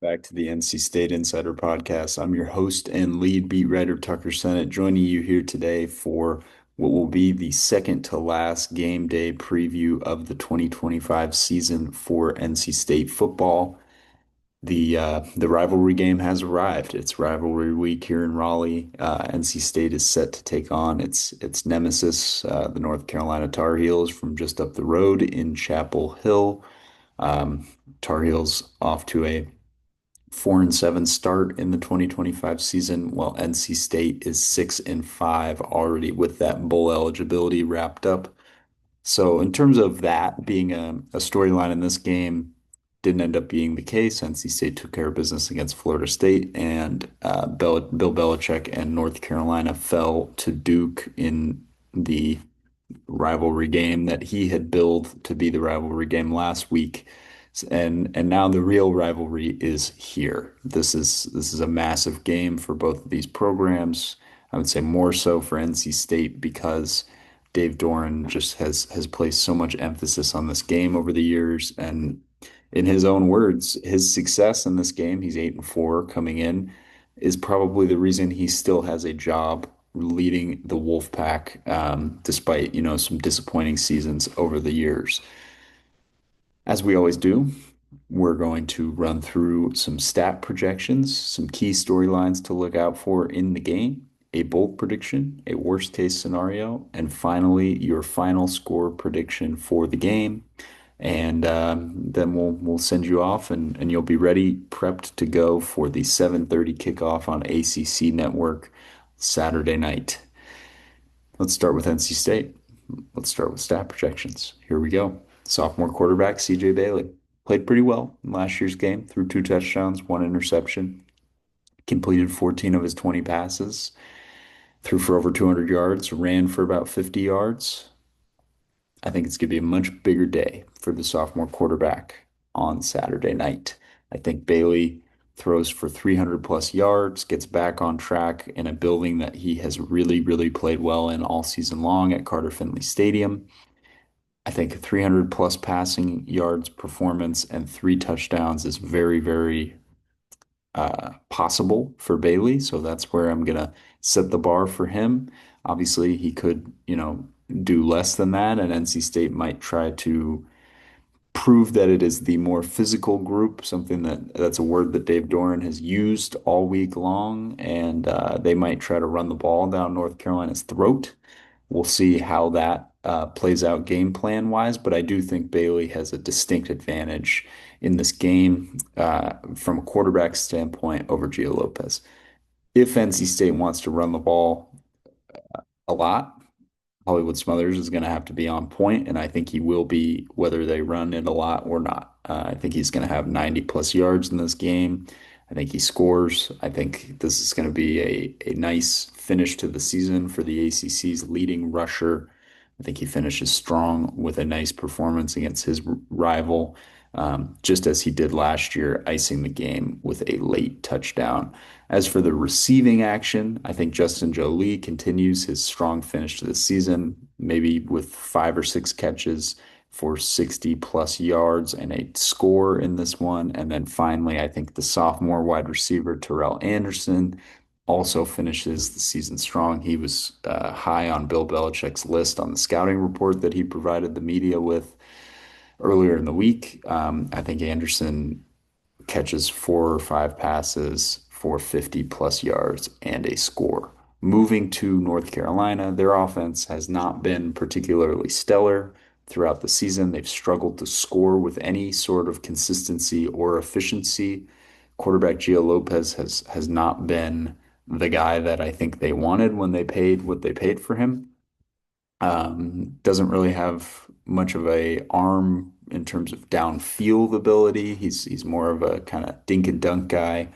back to the NC State Insider Podcast. I'm your host and lead beat writer, Tucker Sennett, joining you here today for what will be the second to last game day preview of the 2025 season for NC State football. The rivalry game has arrived. It's rivalry week here in Raleigh. NC State is set to take on its nemesis, the North Carolina Tar Heels, from just up the road in Chapel Hill. Um, Tar Heels off to a 4-7 start in the 2025 season, while NC State is 6-5 already with that bowl eligibility wrapped up. So in terms of that being a storyline in this game, didn't end up being the case. NC State took care of business against Florida State, and Bill Belichick and North Carolina fell to Duke in the rivalry game that he had billed to be the rivalry game last week. And now the real rivalry is here. This is a massive game for both of these programs. I would say more so for NC State because Dave Doran just has placed so much emphasis on this game over the years. And in his own words, his success in this game, he's 8-4 coming in, is probably the reason he still has a job leading the Wolfpack, despite, some disappointing seasons over the years. As we always do, we're going to run through some stat projections, some key storylines to look out for in the game, a bold prediction, a worst case scenario, and finally your final score prediction for the game. And then we'll send you off and you'll be ready, prepped to go for the 7:30 kickoff on ACC Network Saturday night. Let's start with NC State. Let's start with stat projections. Here we go. Sophomore quarterback CJ Bailey played pretty well in last year's game, threw 2 touchdowns, 1 interception, completed 14 of his 20 passes, threw for over 200 yards, ran for about 50 yards. I think it's going to be a much bigger day for the sophomore quarterback on Saturday night. I think Bailey throws for 300 plus yards, gets back on track in a building that he has really, really played well in all season long at Carter Finley Stadium. I think a 300 plus passing yards performance and 3 touchdowns is very, very possible for Bailey. So that's where I'm going to set the bar for him. Obviously, he could, do less than that, and NC State might try to prove that it is the more physical group, something that's a word that Dave Doran has used all week long, and they might try to run the ball down North Carolina's throat. We'll see how that plays out game plan wise, but I do think Bailey has a distinct advantage in this game from a quarterback standpoint over Gio Lopez. If NC State wants to run the ball a lot, Hollywood Smothers is going to have to be on point, and I think he will be whether they run it a lot or not. I think he's going to have 90 plus yards in this game. I think he scores. I think this is going to be a nice finish to the season for the ACC's leading rusher. I think he finishes strong with a nice performance against his rival, just as he did last year, icing the game with a late touchdown. As for the receiving action, I think Justin Jolie continues his strong finish to the season, maybe with 5 or 6 catches for 60 plus yards and a score in this one. And then finally, I think the sophomore wide receiver, Terrell Anderson, also finishes the season strong. He was high on Bill Belichick's list on the scouting report that he provided the media with earlier in the week. I think Anderson catches 4 or 5 passes for 50 plus yards and a score. Moving to North Carolina, their offense has not been particularly stellar throughout the season. They've struggled to score with any sort of consistency or efficiency. Quarterback Gio Lopez has not been the guy that I think they wanted when they paid what they paid for him. Doesn't really have much of a arm in terms of downfield ability. He's more of a kind of dink and dunk guy.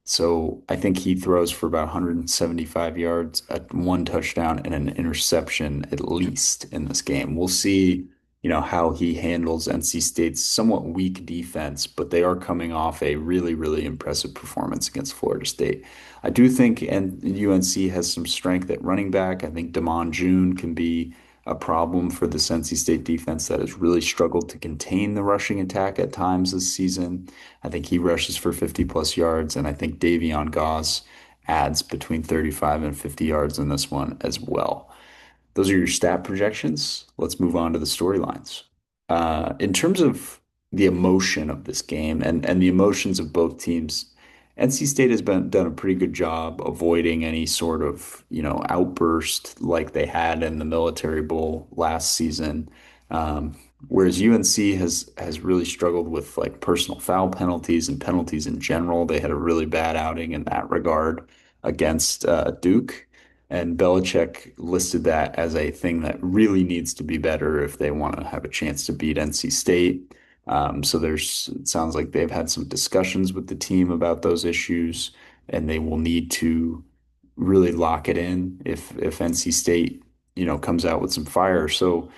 So I think he throws for about 175 yards, 1 touchdown, and an interception at least in this game. We'll see, how he handles NC State's somewhat weak defense, but they are coming off a really, really impressive performance against Florida State. I do think and UNC has some strength at running back. I think Damon June can be a problem for this NC State defense that has really struggled to contain the rushing attack at times this season. I think he rushes for 50 plus yards, and I think Davion Goss adds between 35 and 50 yards in this one as well. Those are your stat projections. Let's move on to the storylines. In terms of the emotion of this game and the emotions of both teams, NC State has been done a pretty good job avoiding any sort of, outburst like they had in the Military Bowl last season. Whereas UNC has really struggled with like personal foul penalties and penalties in general. They had a really bad outing in that regard against Duke. And Belichick listed that as a thing that really needs to be better if they want to have a chance to beat NC State. It sounds like they've had some discussions with the team about those issues, and they will need to really lock it in if NC State, comes out with some fire. So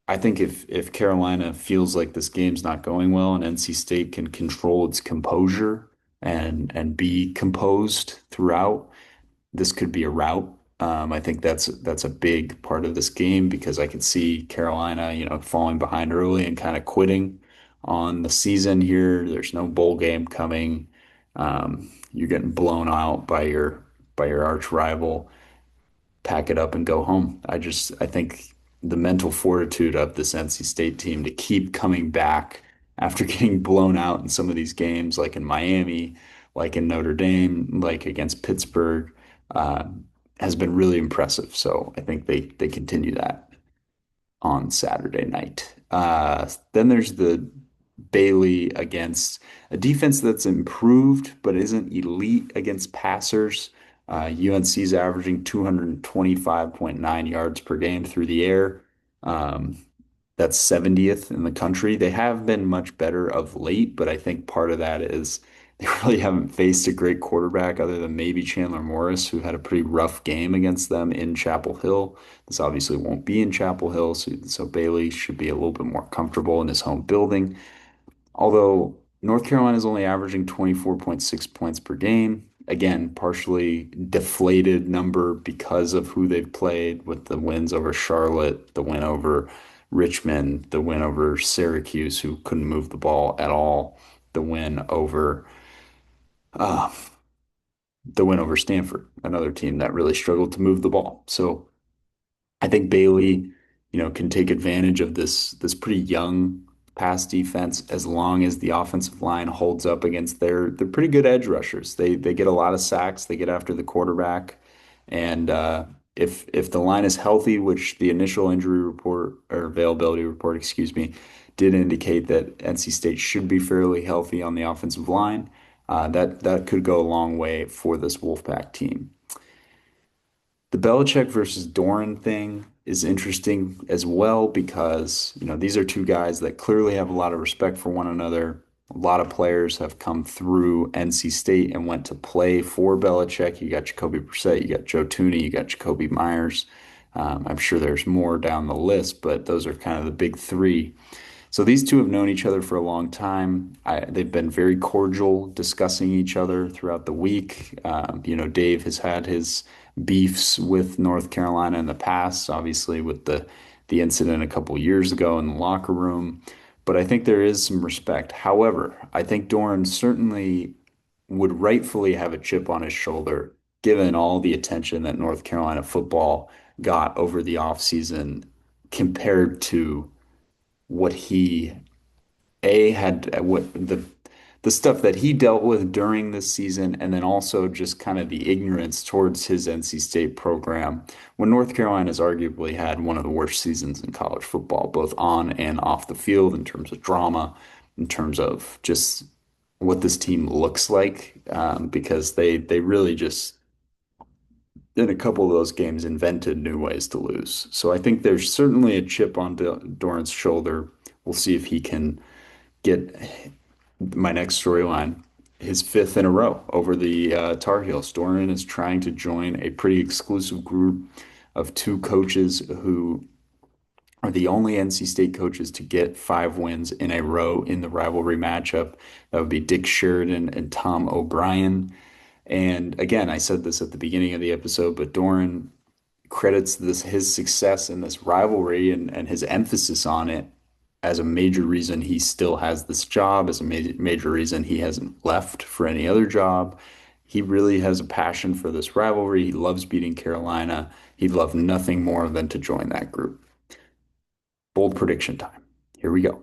I think if Carolina feels like this game's not going well and NC State can control its composure and be composed throughout, this could be a rout. I think that's a big part of this game because I could see Carolina, falling behind early and kind of quitting on the season here. There's no bowl game coming. You're getting blown out by your arch rival. Pack it up and go home. I think the mental fortitude of this NC State team to keep coming back after getting blown out in some of these games, like in Miami, like in Notre Dame, like against Pittsburgh, uh, has been really impressive. So I think they continue that on Saturday night. Then there's the Bailey against a defense that's improved but isn't elite against passers. UNC's averaging 225.9 yards per game through the air. Um, that's 70th in the country. They have been much better of late, but I think part of that is they really haven't faced a great quarterback other than maybe Chandler Morris, who had a pretty rough game against them in Chapel Hill. This obviously won't be in Chapel Hill, so Bailey should be a little bit more comfortable in his home building. Although North Carolina is only averaging 24.6 points per game. Again, partially deflated number because of who they've played with the wins over Charlotte, the win over Richmond, the win over Syracuse, who couldn't move the ball at all, the win over uh, the win over Stanford, another team that really struggled to move the ball. So I think Bailey, can take advantage of this pretty young pass defense as long as the offensive line holds up against their pretty good edge rushers. They get a lot of sacks, they get after the quarterback, and if the line is healthy, which the initial injury report or availability report, excuse me, did indicate that NC State should be fairly healthy on the offensive line, that could go a long way for this Wolfpack team. The Belichick versus Doran thing is interesting as well because, these are two guys that clearly have a lot of respect for one another. A lot of players have come through NC State and went to play for Belichick. You got Jacoby Brissett, you got Joe Tooney, you got Jacoby Myers. I'm sure there's more down the list, but those are kind of the big three. So these two have known each other for a long time. They've been very cordial, discussing each other throughout the week. Dave has had his beefs with North Carolina in the past, obviously with the incident a couple years ago in the locker room. But I think there is some respect. However, I think Doran certainly would rightfully have a chip on his shoulder, given all the attention that North Carolina football got over the offseason compared to what he had what the stuff that he dealt with during this season, and then also just kind of the ignorance towards his NC State program when North Carolina has arguably had one of the worst seasons in college football, both on and off the field in terms of drama, in terms of just what this team looks like, because they really just in a couple of those games invented new ways to lose. So I think there's certainly a chip on Doran's shoulder. We'll see if he can get my next storyline, his fifth in a row over the Tar Heels. Doran is trying to join a pretty exclusive group of two coaches who are the only NC State coaches to get 5 wins in a row in the rivalry matchup. That would be Dick Sheridan and Tom O'Brien. And again, I said this at the beginning of the episode, but Doran credits this his success in this rivalry and his emphasis on it as a major reason he still has this job, as a major reason he hasn't left for any other job. He really has a passion for this rivalry. He loves beating Carolina. He'd love nothing more than to join that group. Bold prediction time. Here we go.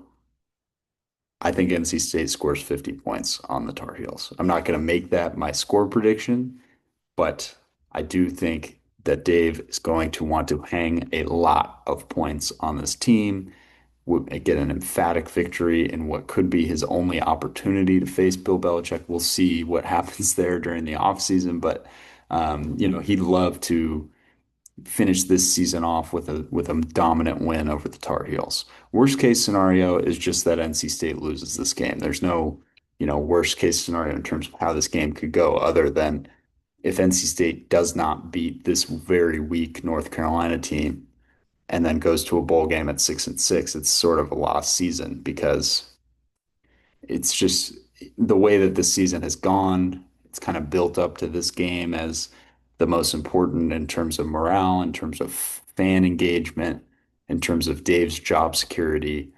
I think NC State scores 50 points on the Tar Heels. I'm not going to make that my score prediction, but I do think that Dave is going to want to hang a lot of points on this team, get an emphatic victory in what could be his only opportunity to face Bill Belichick. We'll see what happens there during the offseason, but he'd love to finish this season off with a dominant win over the Tar Heels. Worst case scenario is just that NC State loses this game. There's no, worst case scenario in terms of how this game could go other than if NC State does not beat this very weak North Carolina team and then goes to a bowl game at 6-6, it's sort of a lost season because it's just the way that this season has gone. It's kind of built up to this game as the most important in terms of morale, in terms of fan engagement, in terms of Dave's job security.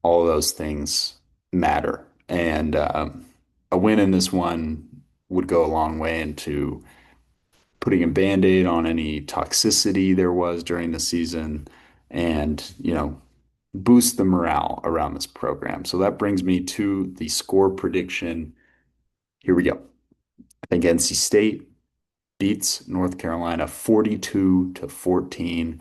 All of those things matter. And a win in this one would go a long way into putting a band-aid on any toxicity there was during the season and, boost the morale around this program. So that brings me to the score prediction. Here we go. I think NC State beats North Carolina 42-14.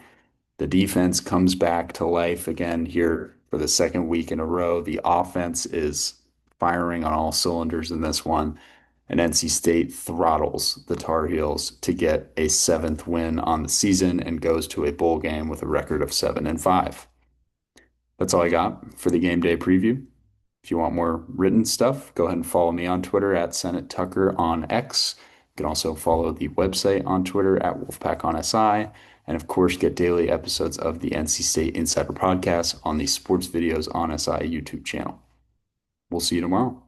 The defense comes back to life again here for the second week in a row. The offense is firing on all cylinders in this one. And NC State throttles the Tar Heels to get a seventh win on the season and goes to a bowl game with a record of 7-5. That's all I got for the game day preview. If you want more written stuff, go ahead and follow me on Twitter at Senate Tucker on X. You can also follow the website on Twitter at Wolfpack on SI. And of course, get daily episodes of the NC State Insider Podcast on the Sports Videos on SI YouTube channel. We'll see you tomorrow.